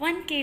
1K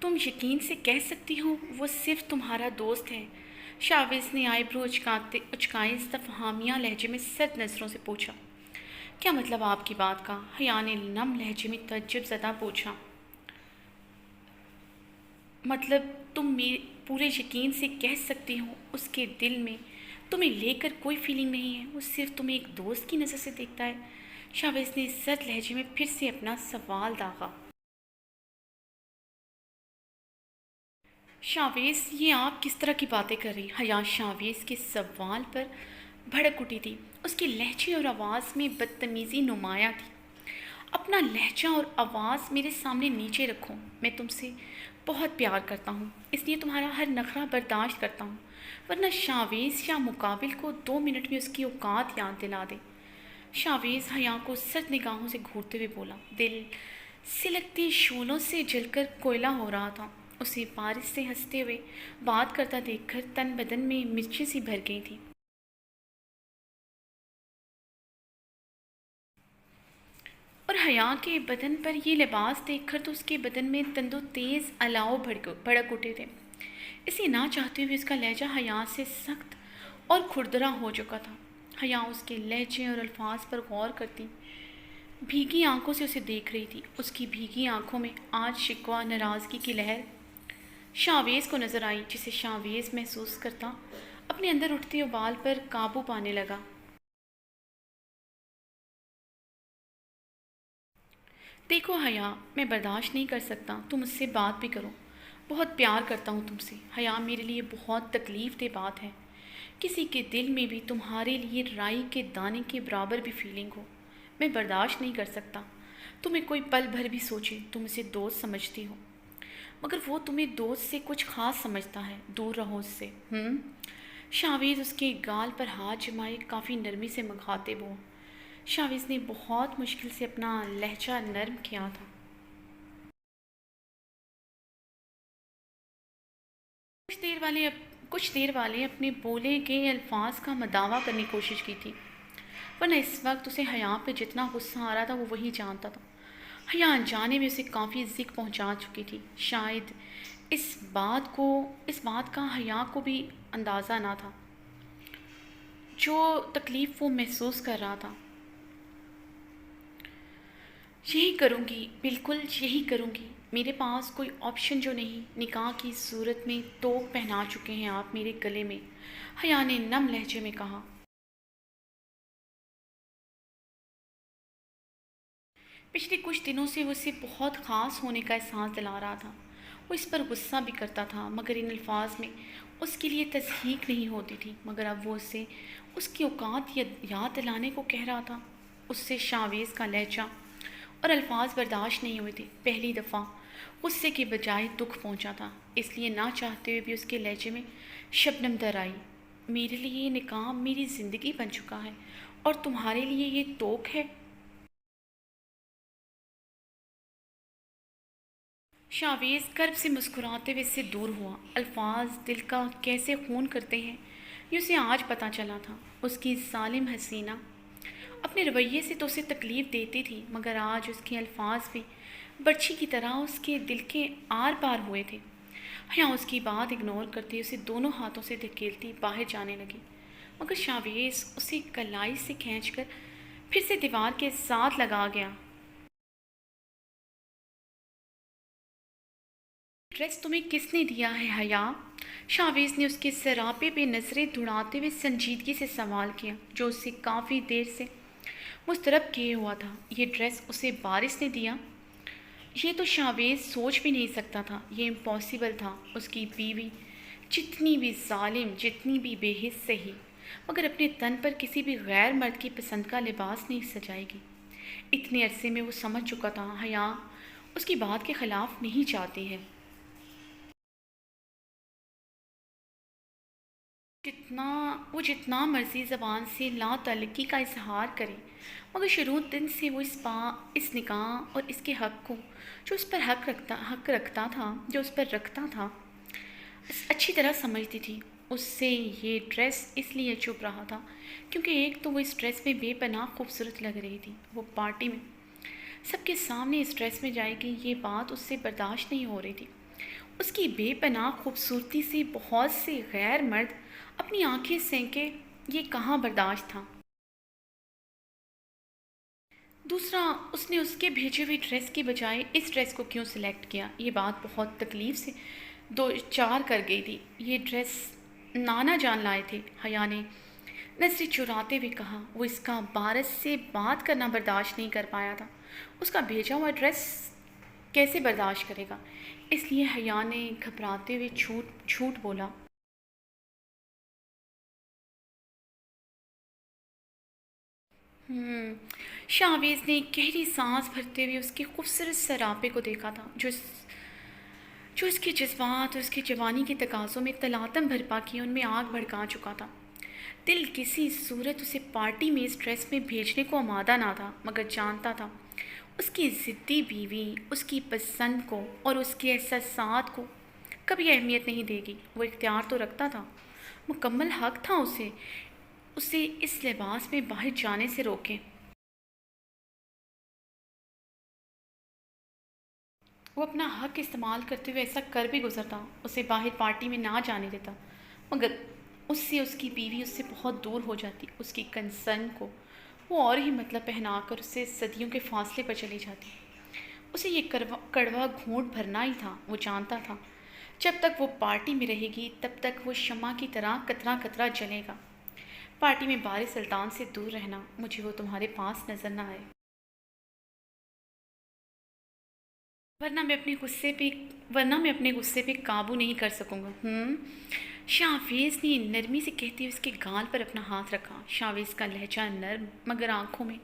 تم یقین سے کہہ سکتی ہو وہ صرف تمہارا دوست ہے؟ شاویز نے آئی برو اچکائے استفہامیہ لہجے میں سرد نظروں سے پوچھا۔ کیا مطلب آپ کی بات کا؟ حیا نے نم لہجے میں تعجب زدہ پوچھا۔ مطلب تم پورے یقین سے کہہ سکتی ہو اس کے دل میں تمہیں لے کر کوئی فیلنگ نہیں ہے، وہ صرف تمہیں ایک دوست کی نظر سے دیکھتا ہے؟ شاویز نے سرد لہجے میں پھر سے اپنا سوال داغا۔ شاویز، یہ آپ کس طرح کی باتیں کر رہی؟ حیا شاویز کے سوال پر بھڑک اٹھی تھی، اس کے لہجے اور آواز میں بدتمیزی نمایاں تھی۔ اپنا لہجہ اور آواز میرے سامنے نیچے رکھو، میں تم سے بہت پیار کرتا ہوں، اس لیے تمہارا ہر نخرہ برداشت کرتا ہوں، ورنہ شاویز یا مقابل کو 2 منٹ میں اس کی اوقات یاد دلا دے۔ شاویز حیا کو سرد نگاہوں سے گھورتے ہوئے بولا، دل سلگتی شعلوں سے جل کر کوئلہ ہو رہا تھا۔ اسے بارش سے ہنستے ہوئے بات کرتا دیکھ کر تن بدن میں مرچیں سی بھر گئی تھی، اور حیا کے بدن پر یہ لباس دیکھ کر تو اس کے بدن میں تندو تیز الاؤ بھڑک اٹھے تھے۔ اسے نہ چاہتے ہوئے اس کا لہجہ حیا سے سخت اور کھردرا ہو چکا تھا۔ حیا اس کے لہجے اور الفاظ پر غور کرتی بھیگی آنکھوں سے اسے دیکھ رہی تھی۔ اس کی بھیگی آنکھوں میں آج شکوہ ناراضگی کی لہر شاویز کو نظر آئی، جسے شاویز محسوس کرتا اپنے اندر اٹھتے ابال پر قابو پانے لگا۔ دیکھو حیا، میں برداشت نہیں کر سکتا تم مجھ سے بات بھی کرو، بہت پیار کرتا ہوں تم سے۔ حیا، میرے لیے بہت تکلیف دہ بات ہے کسی کے دل میں بھی تمہارے لیے رائی کے دانے کے برابر بھی فیلنگ ہو۔ میں برداشت نہیں کر سکتا تمہیں کوئی پل بھر بھی سوچے تم اسے دوست سمجھتی ہو، مگر وہ تمہیں دوست سے کچھ خاص سمجھتا ہے، دور رہو اس سے۔ شاویز اس کے گال پر ہاتھ جمائے کافی نرمی سے مخاطب ہو۔ شاویز نے بہت مشکل سے اپنا لہجہ نرم کیا تھا۔ کچھ دیر والے اپنے بولے گئے الفاظ کا مداوع کرنے کی کوشش کی تھی، ورنہ اس وقت اسے حیا پہ جتنا غصہ آ رہا تھا وہ وہی جانتا تھا۔ حیا انجانے میں اسے کافی ذک پہنچا چکی تھی، شاید اس بات کا حیا کو بھی اندازہ نہ تھا جو تکلیف وہ محسوس کر رہا تھا۔ یہی کروں گی، بالکل یہی کروں گی، میرے پاس کوئی آپشن جو نہیں، نکاح کی صورت میں توق پہنا چکے ہیں آپ میرے گلے میں، حیا نے نم لہجے میں کہا۔ پچھلے کچھ دنوں سے وہ اسے بہت خاص ہونے کا احساس دلا رہا تھا، وہ اس پر غصہ بھی کرتا تھا مگر ان الفاظ میں اس کے لیے تصدیق نہیں ہوتی تھی، مگر اب وہ اسے اس کی اوقات یاد دلانے کو کہہ رہا تھا۔ اس سے شاویز کا لہجہ اور الفاظ برداشت نہیں ہوئے تھے۔ پہلی دفعہ غصے کے بجائے دکھ پہنچا تھا، اس لیے نہ چاہتے ہوئے بھی اس کے لہجے میں شبنم در آئی۔ میرے لیے یہ نکاح میری زندگی بن چکا ہے اور تمہارے لیے یہ توق ہے؟ شاویز کرب سے مسکراتے ہوئے اس سے دور ہوا۔ الفاظ دل کا کیسے خون کرتے ہیں یہ اسے آج پتہ چلا تھا۔ اس کی ظالم حسینہ اپنے رویے سے تو اسے تکلیف دیتی تھی، مگر آج اس کے الفاظ بھی برچھی کی طرح اس کے دل کے آر پار ہوئے تھے۔ حیا اس کی بات اگنور کرتی اسے دونوں ہاتھوں سے دھکیلتی باہر جانے لگی، مگر شاویز اسے کلائی سے کھینچ کر پھر سے دیوار کے ساتھ لگا گیا۔ ڈریس تمہیں کس نے دیا ہے حیا؟ شاویز نے اس کے سراپے پہ نظریں دوڑاتے ہوئے سنجیدگی سے سوال کیا، جو اسے کافی دیر سے مضطرب کیے ہوا تھا۔ یہ ڈریس اسے بارش نے دیا؟ یہ تو شاویز سوچ بھی نہیں سکتا تھا، یہ امپاسبل تھا۔ اس کی بیوی جتنی بھی ظالم، جتنی بھی بے حس سہی، مگر اپنے تن پر کسی بھی غیر مرد کی پسند کا لباس نہیں سجائے گی۔ اتنے عرصے میں وہ سمجھ چکا تھا حیا اس کی بات کے خلاف نہیں چاہتی ہے۔ وہ جتنا مرضی زبان سے لا تعلقی کا اظہار کرے، مگر شروع دن سے وہ اس نکاح اور اس کے حق کو جو اس پر حق رکھتا تھا، جو اس پر رکھتا تھا، اچھی طرح سمجھتی تھی۔ اس سے یہ ڈریس اس لیے چپ رہا تھا کیونکہ ایک تو وہ اس ڈریس میں بے پناہ خوبصورت لگ رہی تھی، وہ پارٹی میں سب کے سامنے اس ڈریس میں جائے گی، یہ بات اس سے برداشت نہیں ہو رہی تھی۔ اس کی بے پناہ خوبصورتی سے بہت سے غیر مرد اپنی آنکھیں سینکے یہ کہاں برداشت تھا۔ دوسرا، اس نے اس کے بھیجے ہوئے ڈریس کی بجائے اس ڈریس کو کیوں سلیکٹ کیا، یہ بات بہت تکلیف سے دو چار کر گئی تھی۔ یہ ڈریس نانا جان لائے تھے، حیا نے نظریں چراتے ہوئے کہا۔ وہ اس کا بارش سے بات کرنا برداشت نہیں کر پایا تھا، اس کا بھیجا ہوا ڈریس کیسے برداشت کرے گا، اس لیے حیا نے گھبراتے ہوئے جھوٹ بولا۔ شاویز نے گہری سانس بھرتے ہوئے اس کے خوبصورت سراپے کو دیکھا تھا، جو اس کے جذبات اور اس کی جوانی کے تقاضوں میں تلاطم بھرپا کیے ان میں آگ بھڑکا چکا تھا۔ دل کسی صورت اسے پارٹی میں اس ڈریس میں بھیجنے کو آمادہ نہ تھا، مگر جانتا تھا اس کی ضدی بیوی اس کی پسند کو اور اس کے احساسات کو کبھی اہمیت نہیں دے گی۔ وہ اختیار تو رکھتا تھا، مکمل حق تھا اسے اس لباس میں باہر جانے سے روکے۔ وہ اپنا حق استعمال کرتے ہوئے ایسا کر بھی گزرتا، اسے باہر پارٹی میں نہ جانے دیتا، مگر اس کی بیوی اس سے بہت دور ہو جاتی، اس کی کنسرن کو وہ اور ہی مطلب پہنا کر اسے صدیوں کے فاصلے پر چلی جاتی۔ اسے یہ کڑوا گھونٹ بھرنا ہی تھا۔ وہ جانتا تھا جب تک وہ پارٹی میں رہے گی تب تک وہ شمع کی طرح قطرہ قطرہ جلے گا۔ پارٹی میں بار سلطان سے دور رہنا، مجھے وہ تمہارے پاس نظر نہ آئے، ورنہ میں اپنے غصے پہ قابو نہیں کر سکوں گا۔ شاویز نے نرمی سے کہتے ہوئے اس کے گال پر اپنا ہاتھ رکھا۔ شاویز کا لہجہ نرم مگر آنکھوں میں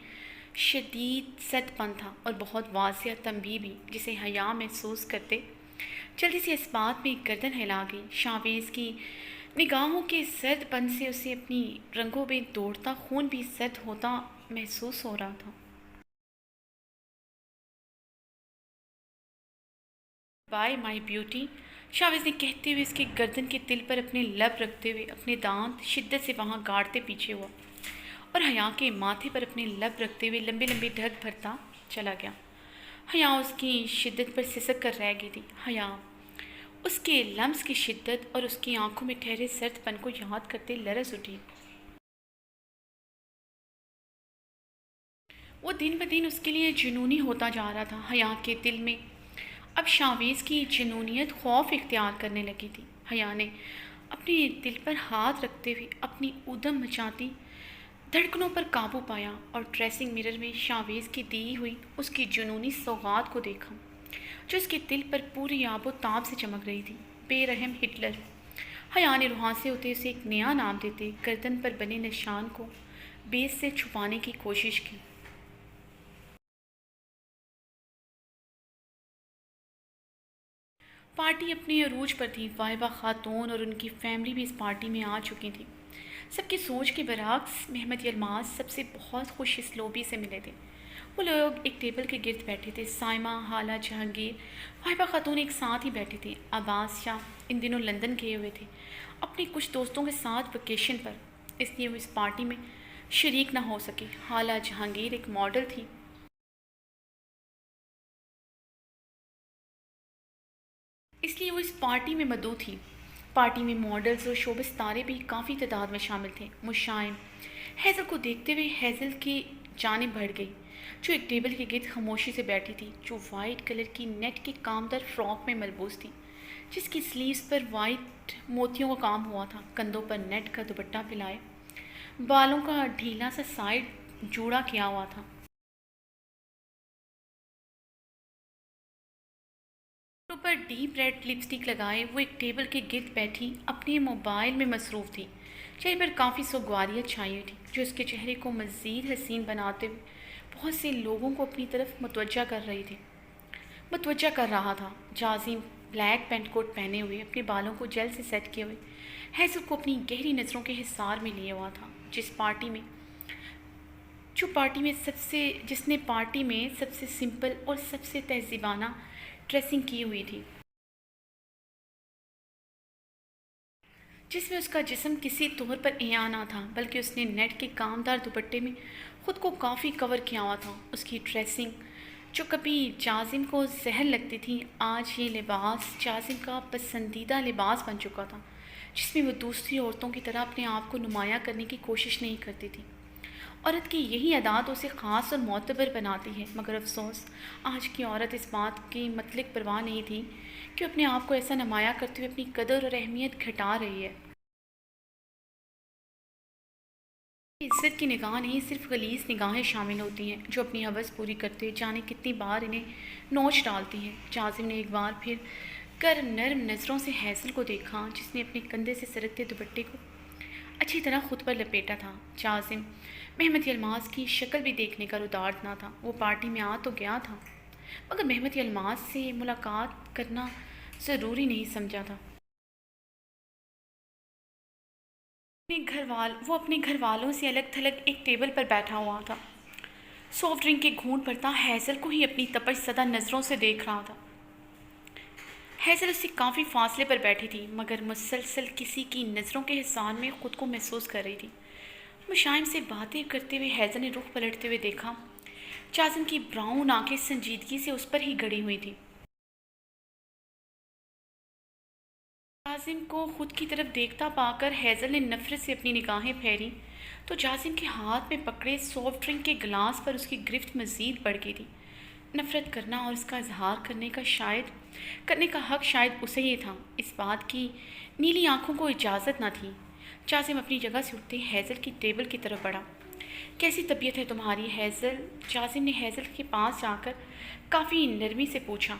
شدید سرد پن تھا اور بہت واضح تنبیہ بھی، جسے حیا محسوس کرتے جلدی سے اس بات میں گردن ہلا گئی۔ شاویز کی نگاہوں کے سرد پن سے اسے اپنی رگوں میں دوڑتا خون بھی سرد ہوتا محسوس ہو رہا تھا۔ بائے مائی بیوٹی، شاویز نے کہتے ہوئے اس کے گردن کے تل پر اپنے لب رکھتے ہوئے اپنے دانت شدت سے وہاں گاڑتے پیچھے ہوا اور حیا کے ماتھے پر اپنے لب رکھتے ہوئے لمبے لمبے ڈھک بھرتا چلا گیا۔ حیا اس کی شدت پر سسک کر رہ گئی تھی۔ حیا اس کے لمس کی شدت اور اس کی آنکھوں میں ٹھہرے سرد پن کو یاد کرتے لرز اٹھی۔ وہ دن بدن اس کے لیے جنونی ہوتا جا رہا تھا۔ حیا کے دل میں اب شاویز کی جنونیت خوف اختیار کرنے لگی تھی۔ حیا نے اپنے دل پر ہاتھ رکھتے ہوئے اپنی ادم مچاتی دھڑکنوں پر قابو پایا اور ڈریسنگ مرر میں شاویز کی دی ہوئی اس کی جنونی سوغات کو دیکھا، جو اس کے دل پر پوری آب و تاب سے چمک رہی تھی۔ بے رحم ہٹلر۔ حیا نے روحانسے ہوتے اسے ایک نیا نام دیتے گردن پر بنے نشان کو بیس سے چھپانے کی کوشش کی۔ پارٹی اپنے عروج پر تھی۔ واحبہ خاتون اور ان کی فیملی بھی اس پارٹی میں آ چکی تھی۔ سب کی سوچ کے برعکس محمد یلماز سب سے بہت خوش اسلوبی سے ملے تھے۔ وہ لوگ ایک ٹیبل کے گرد بیٹھے تھے۔ سائمہ، حالہ، جہانگیر، واحبہ خاتون ایک ساتھ ہی بیٹھے تھے۔ عباس شاہ ان دنوں لندن گئے ہوئے تھے اپنے کچھ دوستوں کے ساتھ ویکیشن پر، اس لیے وہ اس پارٹی میں شریک نہ ہو سکے۔ حالہ جہانگیر ایک ماڈل تھی، اس لیے وہ اس پارٹی میں مدعو تھی۔ پارٹی میں ماڈلز اور شوبز ستارے بھی کافی تعداد میں شامل تھے۔ مشائم ہیزل کو دیکھتے ہوئے ہیزل کی جانب بڑھ گئی، جو ایک ٹیبل کے گرد خاموشی سے بیٹھی تھی، جو وائٹ کلر کی نیٹ کے کامدار فراک میں ملبوس تھی، جس کی سلیوز پر وائٹ موتیوں کا کام ہوا تھا، کندھوں پر نیٹ کا دوپٹہ پھیلائے بالوں کا ڈھیلا سا سائڈ جوڑا کیا ہوا تھا۔ پر ڈیپ ریڈ لپسٹک لگائے وہ ایک ٹیبل کے گرد بیٹھی اپنے موبائل میں مصروف تھی۔ چہرے پر کافی سوگواریت چھائی ہوئی تھی، جو اس کے چہرے کو مزید حسین بناتے ہوئے بہت سے لوگوں کو اپنی طرف متوجہ کر رہا تھا۔ جازم بلیک پینٹ کوٹ پہنے ہوئے اپنے بالوں کو جیل سے سیٹ کیے ہوئے ہیزل کو اپنی گہری نظروں کے حصار میں لیے ہوا تھا، جس نے پارٹی میں سب سے سمپل اور سب سے تہذیبانہ ڈریسنگ کی ہوئی تھی، جس میں اس کا جسم کسی طور پر عیاں نہ تھا، بلکہ اس نے نیٹ کے کامدار دوپٹے میں خود کو کافی کور کیا ہوا تھا۔ اس کی ڈریسنگ جو کبھی جازم کو زہر لگتی تھی، آج یہ لباس جازم کا پسندیدہ لباس بن چکا تھا، جس میں وہ دوسری عورتوں کی طرح اپنے آپ کو نمایاں کرنے کی کوشش نہیں کرتی تھی۔ عورت کی یہی عادات اسے خاص اور معتبر بناتی ہے، مگر افسوس آج کی عورت اس بات کی مطلق پرواہ نہیں تھی کہ اپنے آپ کو ایسا نمایاں کرتے ہوئے اپنی قدر اور اہمیت گھٹا رہی ہے۔ عزت کی نگاہ نہیں، صرف غلیظ نگاہیں شامل ہوتی ہیں جو اپنی حوث پوری کرتے جانے کتنی بار انہیں نوچ ڈالتی ہیں۔ جازم نے ایک بار پھر کر نرم نظروں سے حیصل کو دیکھا، جس نے اپنے کندھے سے سرکتے دوپٹے کو اچھی طرح خود پر لپیٹا تھا۔ جازم محمد الماس کی شکل بھی دیکھنے کا ردارد نہ تھا۔ وہ پارٹی میں آ تو گیا تھا، مگر محمد الماس سے ملاقات کرنا ضروری نہیں سمجھا تھا۔ وہ اپنے گھر والوں سے الگ تھلگ ایک ٹیبل پر بیٹھا ہوا تھا، سافٹ ڈرنک کے گھونٹ بھرتا حیصل کو ہی اپنی تپش زدہ نظروں سے دیکھ رہا تھا۔ حیصل اس سے کافی فاصلے پر بیٹھی تھی، مگر مسلسل کسی کی نظروں کے حصار میں خود کو محسوس کر رہی تھی۔ مشائم سے باتیں کرتے ہوئے حیصل نے رخ پلٹتے ہوئے دیکھا۔ جازم کی براؤن آنکھیں سنجیدگی سے اس پر ہی گڑی ہوئی تھی۔ جازم کو خود کی طرف دیکھتا پا کر حیصل نے نفرت سے اپنی نگاہیں پھیری تو جازم کے ہاتھ میں پکڑے سافٹ ڈرنک کے گلاس پر اس کی گرفت مزید بڑھ گئی تھی۔ نفرت کرنا اور اس کا اظہار کرنے کا حق شاید اسے ہی تھا، اس بات کی نیلی آنکھوں کو اجازت نہ تھی۔ جازم اپنی جگہ سے اٹھتے حیصل کی ٹیبل کی طرف بڑھا۔ کیسی طبیعت ہے تمہاری حیصل؟ جازم نے حیصل کے پاس جا کر کافی نرمی سے پوچھا۔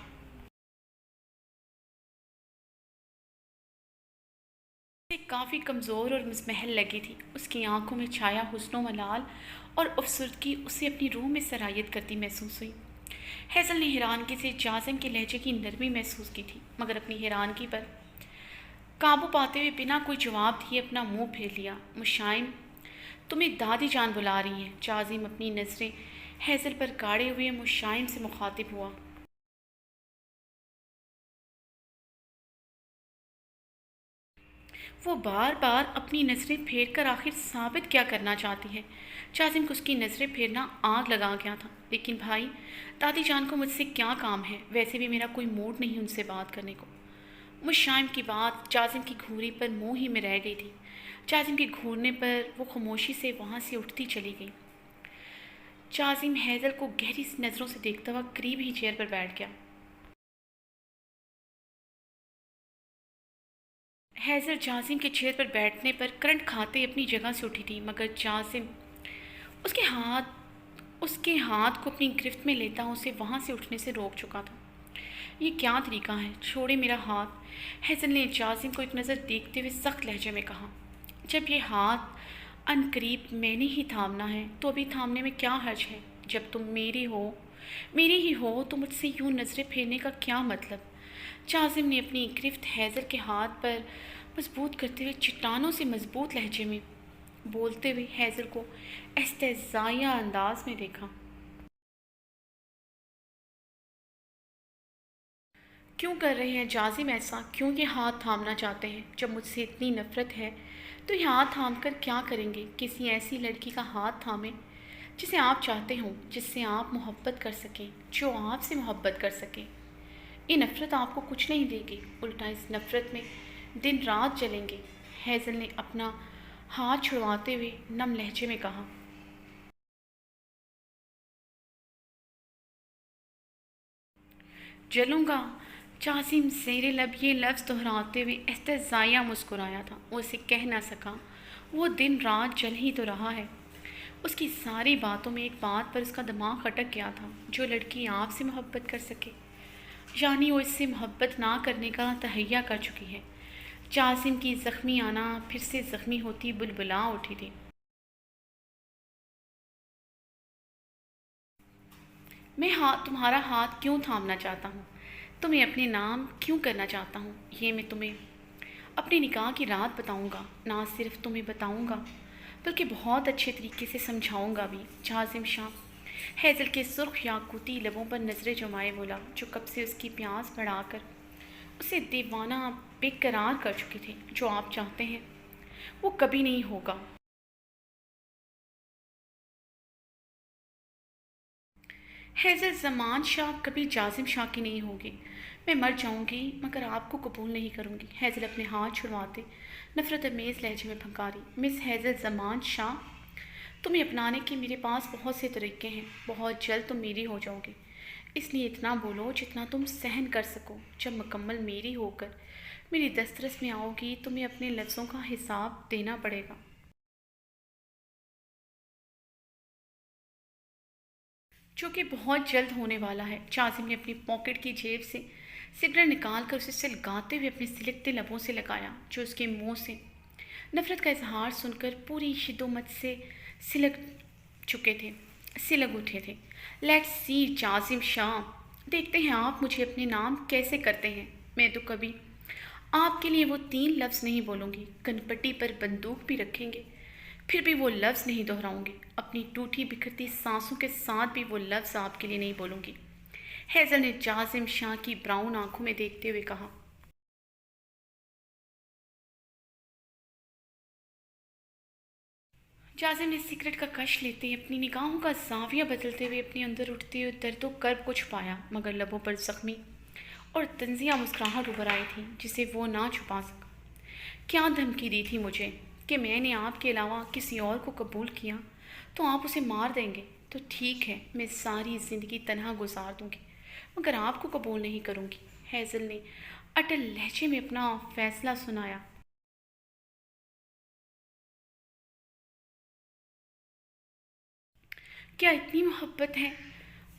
کافی کمزور اور مزمحل لگی تھی، اس کی آنکھوں میں چھایا حسن و ملال اور افسردگی اسے اپنی روح میں سرایت کرتی محسوس ہوئی۔ حیصل نے حیرانگی سے جازم کے لہجے کی نرمی محسوس کی تھی، مگر اپنی حیرانگی پر قابو پاتے ہوئے بنا کوئی جواب دیے اپنا منہ پھیر لیا۔ مشائم تمہیں دادی جان بلا رہی ہیں۔ جازم اپنی نظریں حیصل پر گاڑے ہوئے مشائم سے مخاطب ہوا۔ وہ بار بار اپنی نظریں پھیر کر آخر ثابت کیا کرنا چاہتی ہے؟ جازم کو اس کی نظریں پھیرنا آگ لگا گیا تھا۔ لیکن بھائی، دادی جان کو مجھ سے کیا کام ہے؟ ویسے بھی میرا کوئی موڈ نہیں ان سے بات کرنے کو۔ مشائم کی بات جازم کی گھوری پر منہ ہی میں رہ گئی تھی۔ جازم کے گھورنے پر وہ خاموشی سے وہاں سے اٹھتی چلی گئی۔ جازم حیصل کو گہری نظروں سے دیکھتا ہوا قریب ہی چیئر پر بیٹھ گیا۔ حیصل جازم کے چیئر پر بیٹھنے پر کرنٹ کھاتے اپنی جگہ سے اٹھی تھی، مگر جازم اس کے ہاتھ کو اپنی گرفت میں لیتا اسے وہاں سے اٹھنے سے روک چکا تھا۔ یہ کیا طریقہ ہے؟ چھوڑے میرا ہاتھ، حیصل نے جازم کو ایک نظر دیکھتے ہوئے سخت لہجے میں کہا۔ جب یہ ہاتھ ان قریب میں نے ہی تھامنا ہے تو ابھی تھامنے میں کیا حرج ہے؟ جب تم میری ہی ہو تو مجھ سے یوں نظریں پھیرنے کا کیا مطلب؟ جازم نے اپنی گرفت حیصل کے ہاتھ پر مضبوط کرتے ہوئے چٹانوں سے مضبوط لہجے میں بولتے ہوئے حیصل کو استہزائیہ انداز میں دیکھا۔ کیوں کر رہے ہیں جازم ایسا؟ کیوں یہ ہاتھ تھامنا چاہتے ہیں؟ جب مجھ سے اتنی نفرت ہے تو یہ ہاتھ تھام کر کیا کریں گے؟ کسی ایسی لڑکی کا ہاتھ تھامیں جسے آپ چاہتے ہوں، جس سے آپ محبت کر سکیں، جو آپ سے محبت کر سکیں۔ یہ نفرت آپ کو کچھ نہیں دے گی، الٹا اس نفرت میں دن رات جلیں گے۔ حیصل نے اپنا ہاتھ چھڑواتے ہوئے نم لہجے میں کہا۔ جلوں گا؟ جازم زیر لب یہ لفظ دہراتے ہوئے استہزائیہ مسکرایا تھا۔ وہ اسے کہہ نہ سکا، وہ دن رات جل ہی تو رہا ہے۔ اس کی ساری باتوں میں ایک بات پر اس کا دماغ اٹک گیا تھا، جو لڑکی آپ سے محبت کر سکے، یعنی وہ اس سے محبت نہ کرنے کا تہیہ کر چکی ہے۔ جازم کی زخمی آنا پھر سے زخمی ہوتی بلبلا اٹھی تھی۔ میں تمہارا ہاتھ کیوں تھامنا چاہتا ہوں؟ تمہیں اپنے نام کیوں کرنا چاہتا ہوں؟ یہ میں تمہیں اپنے نکاح کی رات بتاؤں گا، نہ صرف تمہیں بتاؤں گا بلکہ بہت اچھے طریقے سے سمجھاؤں گا بھی۔ جازم شاہ حیصل کے سرخ یاقوتی لبوں پر نظریں جمائے بولا، جو کب سے اس کی پیاس بڑھا کر اسے دیوانہ بے قرار کر چکے تھے۔ جو آپ چاہتے ہیں وہ کبھی نہیں ہوگا۔ حیضل زمان شاہ کبھی جازم شاہ کی نہیں ہوگی۔ میں مر جاؤں گی مگر آپ کو قبول نہیں کروں گی۔ حیضل اپنے ہاتھ چھڑواتے نفرت امیز لہجے میں پھنکاری، مس حیضل زمان شاہ، تمہیں اپنانے کے میرے پاس بہت سے طریقے ہیں، بہت جلد تم میری ہو جاؤ گی، اس لیے اتنا بولو جتنا تم سہن کر سکو۔ جب مکمل میری ہو کر میری دسترس میں آؤ گی تمہیں اپنے لفظوں کا حساب دینا پڑے گا۔ جو کہ بہت جلد ہونے والا ہے۔ جازم نے اپنی پاکٹ کی جیب سے سگریٹ نکال کر اسے سلگاتے ہوئے اپنے سلکتے لبوں سے لگایا، جو اس کے منہ سے نفرت کا اظہار سن کر پوری شدت سے سلگ سلگ اٹھے تھے۔ لیٹس سی جازم شاہ، دیکھتے ہیں آپ مجھے اپنے نام کیسے کرتے ہیں۔ میں تو کبھی آپ کے لیے وہ 3 لفظ نہیں بولوں گی، کنپٹی پر بندوق بھی رکھیں گے پھر بھی وہ لفظ نہیں دہراؤں گی، اپنی ٹوٹی بکھرتی سانسوں کے ساتھ بھی وہ لفظ آپ کے لیے نہیں بولوں گی۔ حیضل نے جازم شاہ کی براؤن آنکھوں میں دیکھتے ہوئے کہا۔ جازم نے سگریٹ کا کش لیتے اپنی نگاہوں کا زاویہ بدلتے ہوئے اپنے اندر اٹھتے ہوئے درد و کرب کو چھپایا، مگر لبوں پر زخمی اور طنزیہ مسکراہٹ ابھر آئی تھی جسے وہ نہ چھپا سکا۔ کیا دھمکی دی تھی مجھے کہ میں نے آپ کے علاوہ کسی اور کو قبول کیا تو آپ اسے مار دیں گے؟ تو ٹھیک ہے، میں ساری زندگی تنہا گزار دوں گی مگر آپ کو قبول نہیں کروں گی۔ حیضل نے اٹل لہجے میں اپنا فیصلہ سنایا۔ کیا اتنی محبت ہے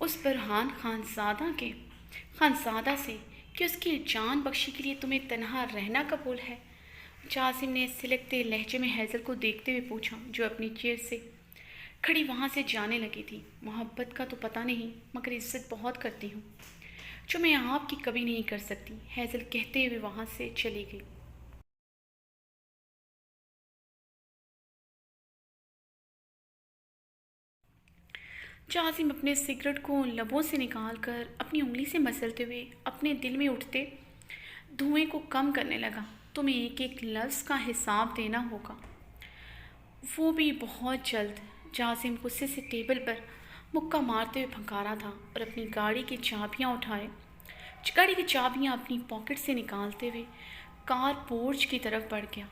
اس برہان خانزادہ سے کہ اس کی جان بخشی کے لیے تمہیں تنہا رہنا قبول ہے؟ جازم نے سلکتے لہجے میں حیضل کو دیکھتے ہوئے پوچھا، جو اپنی چیئر سے کھڑی وہاں سے جانے لگی تھی۔ محبت کا تو پتہ نہیں مگر عزت بہت کرتی ہوں، جو میں آپ کی کبھی نہیں کر سکتی، حیضل کہتے ہوئے وہاں سے چلی گئی۔ جازم اپنے سگریٹ کو لبوں سے نکال کر اپنی انگلی سے مسلتے ہوئے اپنے دل میں اٹھتے دھوئیں کو کم کرنے لگا۔ تمہیں ایک ایک لفظ کا حساب دینا ہوگا، وہ بھی بہت جلد۔ جازم غصے سے ٹیبل پر مکہ مارتے ہوئے پھنکارا تھا اور اپنی گاڑی کی چابیاں اپنی پاکٹ سے نکالتے ہوئے کار پورچ کی طرف بڑھ گیا۔